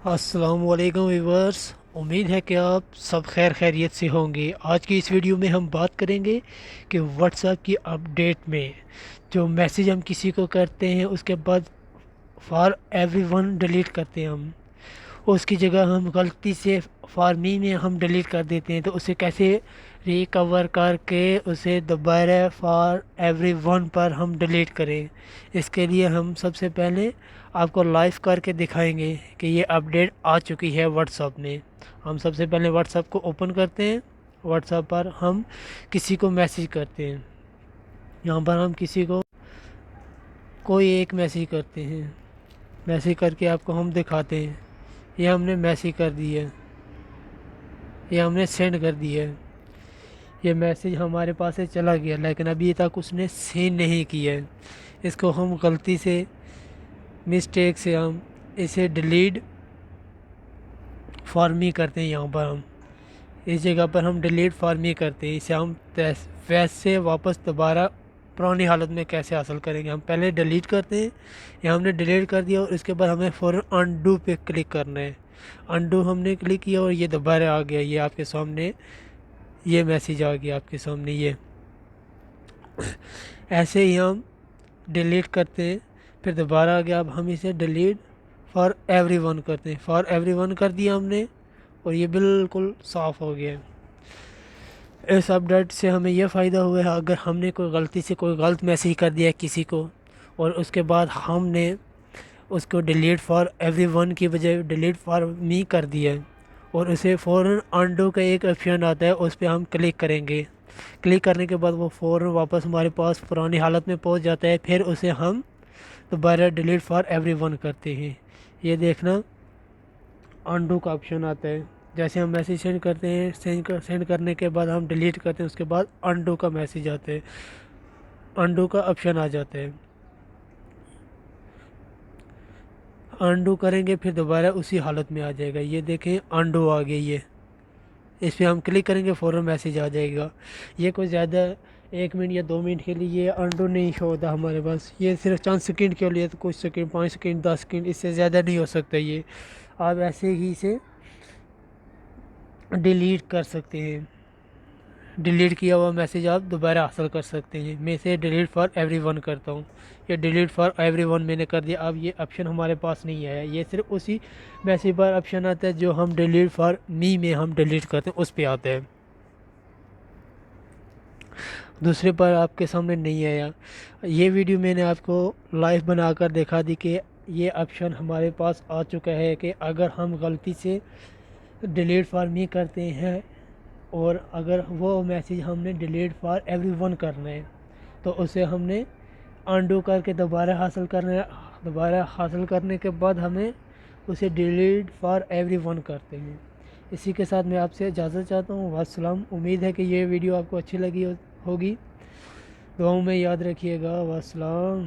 अस्सलाम वालेकुम व्यूवर्स। उम्मीद है कि आप सब खैरियत से होंगे। आज की इस वीडियो में हम बात करेंगे कि व्हाट्सएप की अपडेट में जो मैसेज हम किसी को करते हैं उसके बाद फॉर एवरीवन डिलीट करते हैं हम, उसकी जगह हम गलती से फॉर मी में हम डिलीट कर देते हैं। तो उसे कैसे रिकवर करके उसे दोबारा फॉर एवरीवन पर हम डिलीट करें, इसके लिए हम सबसे पहले आपको लाइव करके दिखाएंगे कि ये अपडेट आ चुकी है व्हाट्सएप में। हम सबसे पहले व्हाट्सएप को ओपन करते हैं। व्हाट्सएप पर हम किसी को मैसेज करते हैं। यहाँ पर हम किसी को कोई एक मैसेज करते हैं। मैसेज करके आपको हम दिखाते हैं। ये हमने मैसेज कर दी है, ये हमने सेंड कर दिया है। ये मैसेज हमारे पास से चला गया, लेकिन अभी तक उसने सेंड नहीं किया है। इसको हम गलती से मिस्टेक से हम इसे डिलीट फॉर मी करते हैं। यहाँ पर हम इस जगह पर हम डिलीट फॉर मी करते हैं। इसे हम वैसे वापस दोबारा पुरानी हालत में कैसे हासिल करेंगे। हम पहले डिलीट करते हैं, या हमने डिलीट कर दिया और इसके बाद हमें फ़ौरन अनडू पे क्लिक करना है। अनडू हमने क्लिक किया और ये दोबारा आ गया। ये आपके सामने ये मैसेज आ गया आपके सामने। ये ऐसे ही हम डिलीट करते हैं, फिर दोबारा आ गया। अब हम इसे डिलीट फॉर एवरीवन करते हैं। फॉर एवरीवन कर दिया हमने और ये बिल्कुल साफ़ हो गया। इस अपडेट से हमें यह फ़ायदा हुआ है, अगर हमने कोई गलती से कोई गलत मैसेज कर दिया किसी को और उसके बाद हमने उसको डिलीट फॉर एवरीवन की बजाय डिलीट फॉर मी कर दिया और उसे फ़ौरन अनडू का एक ऑप्शन आता है, उस पर हम क्लिक करेंगे। क्लिक करने के बाद वो फ़ौरन वापस हमारे पास पुरानी हालत में पहुंच जाता है। फिर उसे हम दोबारा डिलीट फॉर एवरीवन करते हैं। ये देखना, अनडू का ऑप्शन आता है। जैसे हम मैसेज सेंड करते हैं, सेंड करने के बाद हम डिलीट करते हैं, उसके बाद अनडू का मैसेज आता है, अनडू का ऑप्शन आ जाता है। अनडू करेंगे फिर दोबारा उसी हालत में आ जाएगा। ये देखें, अनडू आ गई है। इस पर हम क्लिक करेंगे, फ़ौरन मैसेज आ जाएगा। ये कोई ज़्यादा 1 मिनट या 2 मिनट के लिए ये अनडू नहीं शो होता हमारे पास। ये सिर्फ चंद सेकंड के लिए, तो कुछ सेकंड, 5 सेकंड, 10 सेकंड, इससे ज़्यादा नहीं हो सकता ये। आप ऐसे ही इसे डिलीट कर सकते हैं। डिलीट किया हुआ मैसेज आप दोबारा हासिल कर सकते हैं। मैं इसे डिलीट फॉर एवरीवन करता हूँ। ये डिलीट फॉर एवरीवन मैंने कर दिया। अब ये ऑप्शन हमारे पास नहीं आया। ये सिर्फ उसी मैसेज पर ऑप्शन आता है जो हम डिलीट फॉर मी में हम डिलीट करते हैं, उस पर आता है। दूसरे पर आपके सामने नहीं आया। ये वीडियो मैंने आपको लाइव बनाकर दिखा दी कि ये ऑप्शन हमारे पास आ चुका है कि अगर हम गलती से डिलीट फॉर मी करते हैं और अगर वो मैसेज हमने डिलीट फॉर एवरीवन करना है तो उसे हमने अनडू करके दोबारा हासिल करना है। दोबारा हासिल करने के बाद हमें उसे डिलीट फॉर एवरीवन करते हैं। इसी के साथ मैं आपसे इजाज़त चाहता हूँ। वास्सलाम। उम्मीद है कि ये वीडियो आपको अच्छी लगी होगी। दुआओं में याद रखिएगा। वास्सलाम।